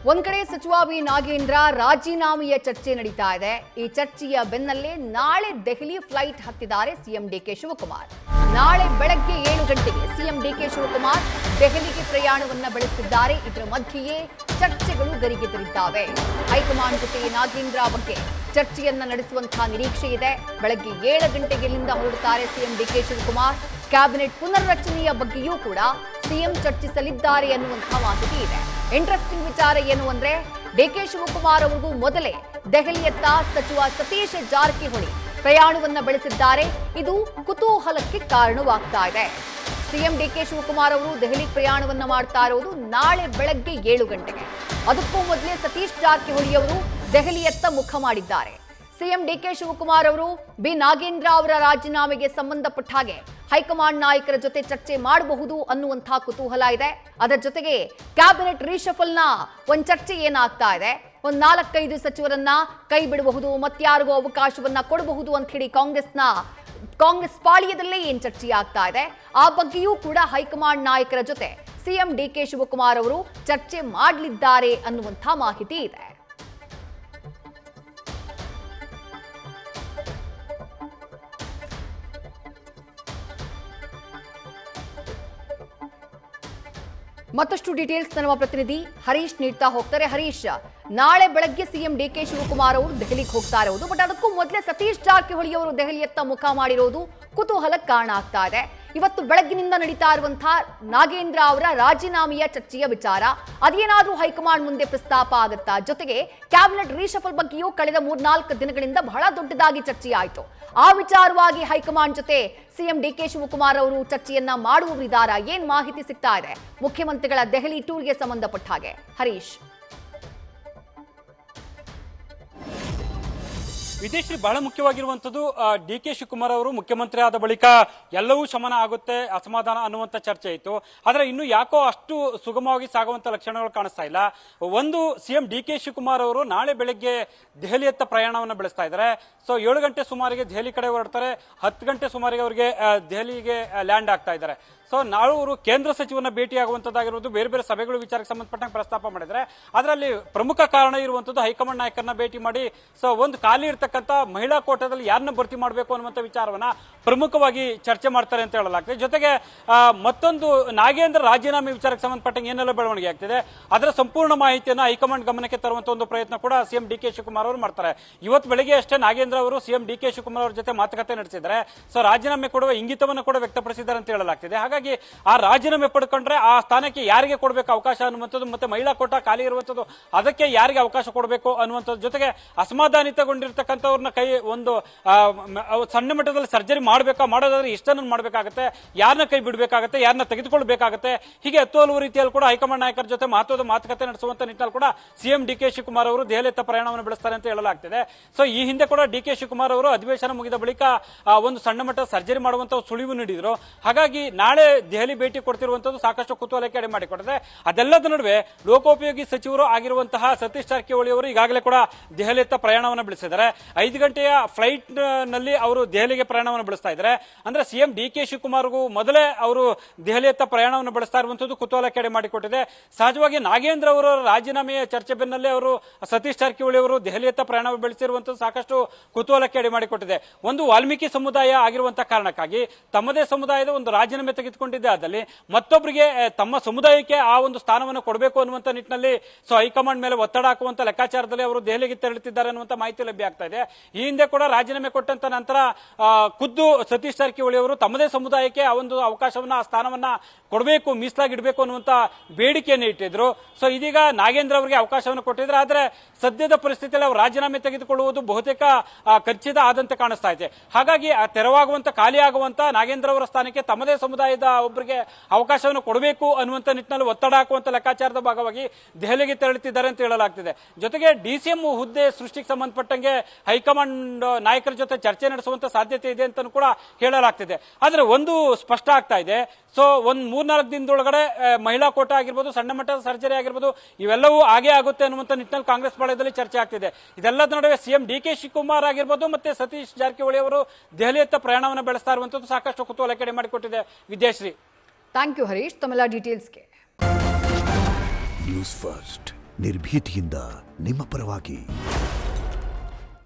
ಒಂದ್ ಕಡೆ ಸಚಿವ ವಿ ನಾಗೇಂದ್ರ ರಾಜೀನಾಮೆಯ ಚರ್ಚೆ ನಡೀತಾ ಇದೆ. ಈ ಚರ್ಚೆಯ ಬೆನ್ನಲ್ಲೇ ನಾಳೆ ದೆಹಲಿ ಫ್ಲೈಟ್ ಹತ್ತಿದ್ದಾರೆ ಸಿಎಂ ಡಿಕೆ ಶಿವಕುಮಾರ್. ನಾಳೆ ಬೆಳಗ್ಗೆ 7 ಗಂಟೆಗೆ ಸಿಎಂ ಡಿಕೆ ಶಿವಕುಮಾರ್ ದೆಹಲಿಗೆ ಪ್ರಯಾಣವನ್ನ ಬೆಳೆಸಿದ್ದಾರೆ. ಇದರ ಮಧ್ಯೆಯೇ ಚರ್ಚೆಗಳು ಗರಿಗೆದರಿದ್ದಾವೆ. ಹೈಕಮಾಂಡ್ ಜೊತೆ ನಾಗೇಂದ್ರ ಬಗ್ಗೆ ಚರ್ಚೆಯನ್ನ ನಡೆಸುವಂತಹ ನಿರೀಕ್ಷೆ ಇದೆ. ಬೆಳಗ್ಗೆ 7 ಗಂಟೆಗೆ ಇಲ್ಲಿಂದ ಹೊರಡುತ್ತಾರೆ ಸಿಎಂ ಡಿಕೆ ಶಿವಕುಮಾರ್. ಕ್ಯಾಬಿನೆಟ್ ಪುನರ್ರಚನೆಯ ಬಗ್ಗೆಯೂ ಕೂಡ ಸಿಎಂ ಚರ್ಚಿಸಲಿದ್ದಾರೆ ಅನ್ನುವಂತಹ ಮಾಹಿತಿ ಇದೆ. ಇಂಟ್ರೆಸ್ಟಿಂಗ್ ವಿಚಾರ ಏನು ಅಂದ್ರೆ, ಡಿಕೆ ಶಿವಕುಮಾರ್ ಅವರಿಗೂ ಮೊದಲೇ ದೆಹಲಿಯತ್ತ ಸಚಿವ ಸತೀಶ್ ಜಾರಕಿಹೊಳಿ ಪ್ರಯಾಣವನ್ನ ಬೆಳೆಸಿದ್ದಾರೆ. ಇದು ಕುತೂಹಲಕ್ಕೆ ಕಾರಣವಾಗ್ತಾ ಇದೆ. ಸಿಎಂ ಡಿಕೆ ಶಿವಕುಮಾರ್ ಅವರು ದೆಹಲಿ ಪ್ರಯಾಣವನ್ನ ಮಾಡ್ತಾ ಇರೋದು ನಾಳೆ ಬೆಳಗ್ಗೆ 7 ಗಂಟೆಗೆ. ಅದಕ್ಕೂ ಮೊದಲೇ ಸತೀಶ್ ಜಾರಕಿಹೊಳಿ ಅವರು ದೆಹಲಿಯತ್ತ ಮುಖ ಮಾಡಿದ್ದಾರೆ. ಸಿಎಂ ಡಿಕೆ ಶಿವಕುಮಾರ್ ಅವರು ಬಿ ನಾಗೇಂದ್ರ ಅವರ ರಾಜೀನಾಮೆಗೆ ಸಂಬಂಧಪಟ್ಟ ಹಾಗೆ ಹೈಕಮಾಂಡ್ ನಾಯಕರ ಜೊತೆ ಚರ್ಚೆ ಮಾಡಬಹುದು ಅನ್ನುವಂತಹ ಕುತೂಹಲ ಇದೆ. ಅದರ ಜೊತೆಗೆ ಕ್ಯಾಬಿನೆಟ್ ರೀಶಫಲ್ನ ಒಂದು ಚರ್ಚೆ ಏನಾಗ್ತಾ ಇದೆ, ಒಂದು 4-5 ಸಚಿವರನ್ನ ಕೈ ಬಿಡಬಹುದು, ಮತ್ಯಾರಿಗೂ ಅವಕಾಶವನ್ನ ಕೊಡಬಹುದು ಅಂತ ಹೇಳಿ ಕಾಂಗ್ರೆಸ್ ಪಾಳ್ಯದಲ್ಲೇ ಏನ್ ಚರ್ಚೆ ಆಗ್ತಾ ಇದೆ, ಆ ಬಗ್ಗೆಯೂ ಕೂಡ ಹೈಕಮಾಂಡ್ ನಾಯಕರ ಜೊತೆ ಸಿಎಂ ಡಿಕೆ ಶಿವಕುಮಾರ್ ಅವರು ಚರ್ಚೆ ಮಾಡಲಿದ್ದಾರೆ ಅನ್ನುವಂತಹ ಮಾಹಿತಿ ಇದೆ. ಮತ್ತಷ್ಟು ಡೀಟೇಲ್ಸ್ ನಮ್ಮ ಪ್ರತಿನಿಧಿ ಹರೀಶ್ ನೀಡ್ತಾ ಹೋಗ್ತಾರೆ. ಹರೀಶ್, ನಾಳೆ ಬೆಳಗ್ಗೆ ಸಿಎಂ ಡಿಕೆ ಶಿವಕುಮಾರ್ ಅವರು ದೆಹಲಿಗೆ ಹೋಗ್ತಾ ಇರೋದು, ಬಟ್ ಅದಕ್ಕೂ ಮೊದಲೇ ಸತೀಶ್ ಜಾರಕಿಹೊಳಿ ಅವರು ದೆಹಲಿಯತ್ತ ಮುಖ ಮಾಡಿರೋದು ಕುತೂಹಲಕ್ಕೆ ಕಾರಣ ಆಗ್ತಾ ಇದೆ. ಇವತ್ತು ಬೆಳಗ್ಗಿನಿಂದ ನಡೀತಾ ಇರುವಂತಹ ನಾಗೇಂದ್ರ ಅವರ ರಾಜೀನಾಮೆಯ ಚರ್ಚೆಯ ವಿಚಾರ ಅದೇನಾದ್ರೂ ಹೈಕಮಾಂಡ್ ಮುಂದೆ ಪ್ರಸ್ತಾಪ ಆಗುತ್ತಾ? ಜೊತೆಗೆ ಕ್ಯಾಬಿನೆಟ್ ರೀಶಫಲ್ ಬಗ್ಗೆಯೂ ಕಳೆದ 3-4 ದಿನಗಳಿಂದ ಬಹಳ ದೊಡ್ಡದಾಗಿ ಚರ್ಚೆ ಆಯಿತು. ಆ ವಿಚಾರವಾಗಿ ಹೈಕಮಾಂಡ್ ಜೊತೆ ಸಿಎಂ ಡಿಕೆ ಶಿವಕುಮಾರ್ ಅವರು ಚರ್ಚೆಯನ್ನ ಮಾಡುವವರಿದ್ದಾರಾ? ಏನ್ ಮಾಹಿತಿ ಸಿಗ್ತಾ ಇದೆ ಮುಖ್ಯಮಂತ್ರಿಗಳ ದೆಹಲಿ ಟೂರ್ಗೆ ಸಂಬಂಧಪಟ್ಟ ಹಾಗೆ? ಹರೀಶ್, ವಿದೇಶಿ ಬಹಳ ಮುಖ್ಯವಾಗಿರುವಂಥದ್ದು ಡಿ ಕೆ ಶಿವಕುಮಾರ್ ಅವರು ಮುಖ್ಯಮಂತ್ರಿ ಆದ ಬಳಿಕ ಎಲ್ಲವೂ ಶಮನ ಆಗುತ್ತೆ, ಅಸಮಾಧಾನ ಅನ್ನುವಂಥ ಚರ್ಚೆ ಇತ್ತು. ಆದರೆ ಇನ್ನು ಯಾಕೋ ಅಷ್ಟು ಸುಗಮವಾಗಿ ಸಾಗುವಂತ ಲಕ್ಷಣಗಳು ಕಾಣಿಸ್ತಾ ಇಲ್ಲ. ಒಂದು, ಸಿಎಂ ಡಿ ಕೆ ಶಿವಕುಮಾರ್ ಅವರು ನಾಳೆ ಬೆಳಗ್ಗೆ ದೆಹಲಿಯತ್ತ ಪ್ರಯಾಣವನ್ನು ಬೆಳೆಸ್ತಾ ಇದ್ದಾರೆ. ಸೊ 7 ಗಂಟೆ ಸುಮಾರಿಗೆ ದೆಹಲಿ ಕಡೆ ಹೊರಡ್ತಾರೆ. 10 ಗಂಟೆ ಸುಮಾರಿಗೆ ಅವರಿಗೆ ದೆಹಲಿಗೆ ಲ್ಯಾಂಡ್ ಆಗ್ತಾ ಇದ್ದಾರೆ. ಸೊ ನಾಳೆ ಅವರು ಕೇಂದ್ರ ಸಚಿವನ ಭೇಟಿಯಾಗುವಂತದ್ದಾಗಿರುವುದು, ಬೇರೆ ಬೇರೆ ಸಭೆಗಳು ವಿಚಾರಕ್ಕೆ ಸಂಬಂಧಪಟ್ಟಂಗೆ ಪ್ರಸ್ತಾಪ ಮಾಡಿದರೆ ಅದರಲ್ಲಿ ಪ್ರಮುಖ ಕಾರಣ ಇರುವಂತದ್ದು ಹೈಕಮಾಂಡ್ ನಾಯಕರನ್ನ ಭೇಟಿ ಮಾಡಿ ಸೊ ಒಂದು ಖಾಲಿ ಇರ್ತಕ್ಕಂಥ ಮಹಿಳಾ ಕೋಟಾದಲ್ಲಿ ಯಾರನ್ನ ಭರ್ತಿ ಮಾಡಬೇಕು ಅನ್ನುವಂಥ ವಿಚಾರವನ್ನ ಪ್ರಮುಖವಾಗಿ ಚರ್ಚೆ ಮಾಡ್ತಾರೆ ಅಂತ ಹೇಳಲಾಗ್ತದೆ. ಜೊತೆಗೆ ಮತ್ತೊಂದು, ನಾಗೇಂದ್ರ ರಾಜೀನಾಮೆ ವಿಚಾರಕ್ಕೆ ಸಂಬಂಧಪಟ್ಟಂಗೆ ಏನೆಲ್ಲ ಬೆಳವಣಿಗೆ ಆಗ್ತಿದೆ ಅದರ ಸಂಪೂರ್ಣ ಮಾಹಿತಿಯನ್ನು ಹೈಕಮಾಂಡ್ ಗಮನಕ್ಕೆ ತರುವಂತ ಒಂದು ಪ್ರಯತ್ನ ಕೂಡ ಸಿಎಂ ಡಿ ಕೆ ಶಿವಕುಮಾರ್ ಅವರು ಮಾಡ್ತಾರೆ. ಇವತ್ತು ಬೆಳಗ್ಗೆ ಅಷ್ಟೇ ನಾಗೇಂದ್ರ ಅವರು ಸಿಎಂ ಡಿ ಕೆ ಶಿವಕುಮಾರ್ ಅವರ ಜೊತೆ ಮಾತುಕತೆ ನಡೆಸಿದ್ದಾರೆ. ಸೊ ರಾಜೀನಾಮೆ ಕೊಡುವ ಇಂಗಿತವನ್ನು ಕೂಡ ವ್ಯಕ್ತಪಡಿಸಿದ್ದಾರೆ ಅಂತ ಹೇಳಲಾಗ್ತಿದೆ. ಹಾಗಾಗಿ ಆ ರಾಜೀನಾಮೆ ಪಡ್ಕೊಂಡ್ರೆ ಆ ಸ್ಥಾನಕ್ಕೆ ಯಾರಿಗೆ ಕೊಡಬೇಕು ಅವಕಾಶ ಅನ್ನುವಂಥದ್ದು, ಮತ್ತೆ ಮಹಿಳಾ ಕೋಟಾ ಖಾಲಿ ಇರುವಂತದ್ದು ಅದಕ್ಕೆ ಯಾರಿಗೆ ಅವಕಾಶ ಕೊಡಬೇಕು ಅನ್ನುವಂಥದ್ದು, ಜೊತೆಗೆ ಅಸಮಾಧಾನಿತಗೊಂಡಿರ್ತಕ್ಕಂಥವ್ರನ್ನ ಕೈ ಒಂದು ಸಣ್ಣ ಮಟ್ಟದಲ್ಲಿ ಸರ್ಜರಿ ಮಾಡಬೇಕಾ, ಮಾಡೋದಾದ್ರೆ ಇಷ್ಟನ್ನು ಮಾಡಬೇಕಾಗತ್ತೆ, ಯಾರನ್ನ ಕೈ ಬಿಡಬೇಕಾಗತ್ತೆ, ಯಾರನ್ನ ತೆಗೆದುಕೊಳ್ಬೇಕಾಗತ್ತೆ, ಹೀಗೆ ಹಲವು ರೀತಿಯಲ್ಲಿ ಕೂಡ ಹೈಕಮಾಂಡ್ ನಾಯಕರ ಜೊತೆ ಮಹತ್ವದ ಮಾತುಕತೆ ನಡೆಸುವಂತ ನಿಟ್ಟಿನಲ್ಲಿ ಕೂಡ ಸಿಎಂ ಡಿ ಕೆ ಶಿವಕುಮಾರ್ ಅವರು ದೆಹಲಿಯತ್ತ ಪ್ರಯಾಣವನ್ನು ಬೆಳೆಸ್ತಾರೆ ಅಂತ ಹೇಳಲಾಗ್ತಿದೆ. ಸೊ ಈ ಹಿಂದೆ ಕೂಡ ಡಿ ಕೆ ಶಿವಕುಮಾರ್ ಅವರು ಅಧಿವೇಶನ ಮುಗಿದ ಬಳಿಕ ಒಂದು ಸಣ್ಣ ಮಟ್ಟದ ಸರ್ಜರಿ ಮಾಡುವಂತ ಸುಳಿವು ನೀಡಿದ್ರು. ಹಾಗಾಗಿ ನಾಳೆ ದೆಹಲಿ ಭೇಟಿ ಕೊಡ್ತಿರುವಂತದ್ದು ಸಾಕಷ್ಟು ಕುತೂಹಲಕ್ಕೆ ಎಡೆ ಮಾಡಿಕೊಟ್ಟಿದೆ. ಅದೆಲ್ಲದ ನಡುವೆ ಲೋಕೋಪಯೋಗಿ ಸಚಿವರು ಆಗಿರುವಂತಹ ಸತೀಶ್ ಜಾರಕಿಹೊಳಿ ಅವರು ಈಗಾಗಲೇ ಕೂಡ ದೆಹಲಿಯತ್ತ ಪ್ರಯಾಣವನ್ನು ಬೆಳೆಸಿದ್ದಾರೆ. 5 ಗಂಟೆಯ ಫ್ಲೈಟ್ ನಲ್ಲಿ ಅವರು ದೆಹಲಿಗೆ ಪ್ರಯಾಣವನ್ನು ಬೆಳೆಸ್ತಾ ಇದ್ದಾರೆ. ಅಂದ್ರೆ ಸಿಎಂ ಡಿ ಕೆ ಶಿವಕುಮಾರ್ಗೂ ಮೊದಲೇ ಅವರು ದೆಹಲಿಯತ್ತ ಪ್ರಯಾಣವನ್ನು ಬೆಳೆಸ್ತಾ ಇರುವಂತದ್ದು ಕುತೂಹಲಕ್ಕೆ ಎಡೆ ಮಾಡಿಕೊಟ್ಟಿದೆ. ಸಹಜವಾಗಿ ನಾಗೇಂದ್ರ ಅವರ ರಾಜೀನಾಮೆಯ ಚರ್ಚೆ ಬೆನ್ನಲ್ಲೇ ಅವರು ಸತೀಶ್ ಜಾರಕಿಹೊಳಿ ಅವರು ದೆಹಲಿಯತ್ತ ಪ್ರಯಾಣ ಬೆಳೆಸಿರುವಂತದ್ದು ಸಾಕಷ್ಟು ಕುತೂಹಲಕ್ಕೆ ಎಡೆ ಮಾಡಿಕೊಟ್ಟಿದೆ. ಒಂದು, ವಾಲ್ಮೀಕಿ ಸಮುದಾಯ ಆಗಿರುವಂತಹ ಕಾರಣಕ್ಕಾಗಿ ತಮ್ಮದೇ ಸಮುದಾಯದ ಒಂದು ರಾಜೀನಾಮೆ ತೆಗೆದುಕೊಂಡಿದ್ದೆ ಆದಲ್ಲಿ ಮತ್ತೊಬ್ಬರಿಗೆ ತಮ್ಮ ಸಮುದಾಯಕ್ಕೆ ಆ ಒಂದು ಸ್ಥಾನವನ್ನು ಕೊಡಬೇಕು ಅನ್ನುವಂತ ನಿಟ್ಟಿನಲ್ಲಿ ಸೊ ಹೈಕಮಾಂಡ್ ಮೇಲೆ ಒತ್ತಡ ಹಾಕುವಂತ ಲೆಕ್ಕಾಚಾರದಲ್ಲಿ ಅವರು ದೆಹಲಿಗೆ ತೆರಳುತ್ತಿದ್ದಾರೆ ಅನ್ನುವಂತ ಮಾಹಿತಿ ಲಭ್ಯ ಆಗ್ತಾ ಇದೆ. ಈ ಹಿಂದೆ ಕೂಡ ರಾಜೀನಾಮೆ ಕೊಟ್ಟಂತ ನಂತರ ಖುದ್ದು ಸತೀಶ್ ಜಾರಕಿಹೊಳಿ ಅವರು ತಮ್ಮದೇ ಸಮುದಾಯಕ್ಕೆ ಆ ಒಂದು ಅವಕಾಶವನ್ನ, ಆ ಸ್ಥಾನವನ್ನ ಕೊಡಬೇಕು, ಮೀಸಲಾಗಿಡಬೇಕು ಅನ್ನುವಂತ ಬೇಡಿಕೆಯನ್ನು ಇಟ್ಟಿದ್ರು. ಸೊ ಇದೀಗ ನಾಗೇಂದ್ರ ಅವರಿಗೆ ಅವಕಾಶವನ್ನು ಕೊಟ್ಟಿದ್ರೆ, ಆದ್ರೆ ಸದ್ಯದ ಪರಿಸ್ಥಿತಿಯಲ್ಲಿ ಅವರು ರಾಜೀನಾಮೆ ತೆಗೆದುಕೊಳ್ಳುವುದು ಬಹುತೇಕ ಖಚಿತ ಆದಂತೆ ಕಾಣಿಸ್ತಾ ಇದೆ. ಹಾಗಾಗಿ ತೆರವಾಗುವಂತ, ಖಾಲಿಯಾಗುವಂತ ನಾಗೇಂದ್ರ ಅವರ ಸ್ಥಾನಕ್ಕೆ ತಮ್ಮದೇ ಸಮುದಾಯದ ಒಬ್ಬರಿಗೆ ಅವಕಾಶವನ್ನು ಕೊಡಬೇಕು ಅನ್ನುವಂತ ನಿಟ್ಟಿನಲ್ಲಿ ಒತ್ತಡ ಹಾಕುವಂತ ಲೆಕ್ಕಾಚಾರದ ಭಾಗವಾಗಿ ದೆಹಲಿಗೆ ತೆರಳುತ್ತಿದ್ದಾರೆ ಅಂತ ಹೇಳಲಾಗ್ತಿದೆ. ಜೊತೆಗೆ ಡಿಸಿಎಂ ಹುದ್ದೆ ಸೃಷ್ಟಿಗೆ ಸಂಬಂಧಪಟ್ಟಂಗೆ ಹೈಕಮಾಂಡ್ ನಾಯಕರ ಜೊತೆ ಚರ್ಚೆ ನಡೆಸುವಂತ ಸಾಧ್ಯತೆ ಇದೆ ಅಂತ ಕೂಡ ಹೇಳಲಾಗ್ತಿದೆ. ಆದ್ರೆ ಒಂದು ಸ್ಪಷ್ಟ ಆಗ್ತಾ ಇದೆ, ಸೊ ಒಂದ್ 3-4 ದಿನದೊಳಗಡೆ ಮಹಿಳಾ ಕೋಟಾ ಆಗಿರ್ಬೋದು, ಸಣ್ಣ ಮಟ್ಟದ ಸರ್ಜರಿ ಆಗಿರ್ಬೋದು, ಇವೆಲ್ಲವೂ ಆಗೇ ಆಗುತ್ತೆ ಅನ್ನುವಂತ ನಿಟ್ಟಿನಲ್ಲಿ ಕಾಂಗ್ರೆಸ್ ಪಾಳ್ಯದಲ್ಲಿ ಚರ್ಚೆ ಆಗ್ತಿದೆ. ಇದೆಲ್ಲದ ನಡುವೆ ಸಿಎಂ ಡಿ ಕೆ ಶಿವಕುಮಾರ್ ಆಗಿರ್ಬೋದು ಮತ್ತೆ ಸತೀಶ್ ಜಾರಕಿಹೊಳಿ ಅವರು ದೆಹಲಿಯತ್ತ ಪ್ರಯಾಣವನ್ನು ಬೆಳೆಸ್ತಾ ಇರುವಂತದ್ದು ಸಾಕಷ್ಟು ಕುತೂಹಲ ಕೆಡೆ ಮಾಡಿಕೊಟ್ಟಿದೆ. ವಿದ್ಯಾಶ್ರೀ, ಥ್ಯಾಂಕ್ ಯು ಹರೀಶ್, ತಮ್ಮೆಲ್ಲ ಡೀಟೇಲ್ಸ್ಗೆ. ನ್ಯೂಸ್ ಫಸ್ಟ್ ನಿರ್ಭೀತಿಯಿಂದ ನಿಮ್ಮ ಪರವಾಗಿ.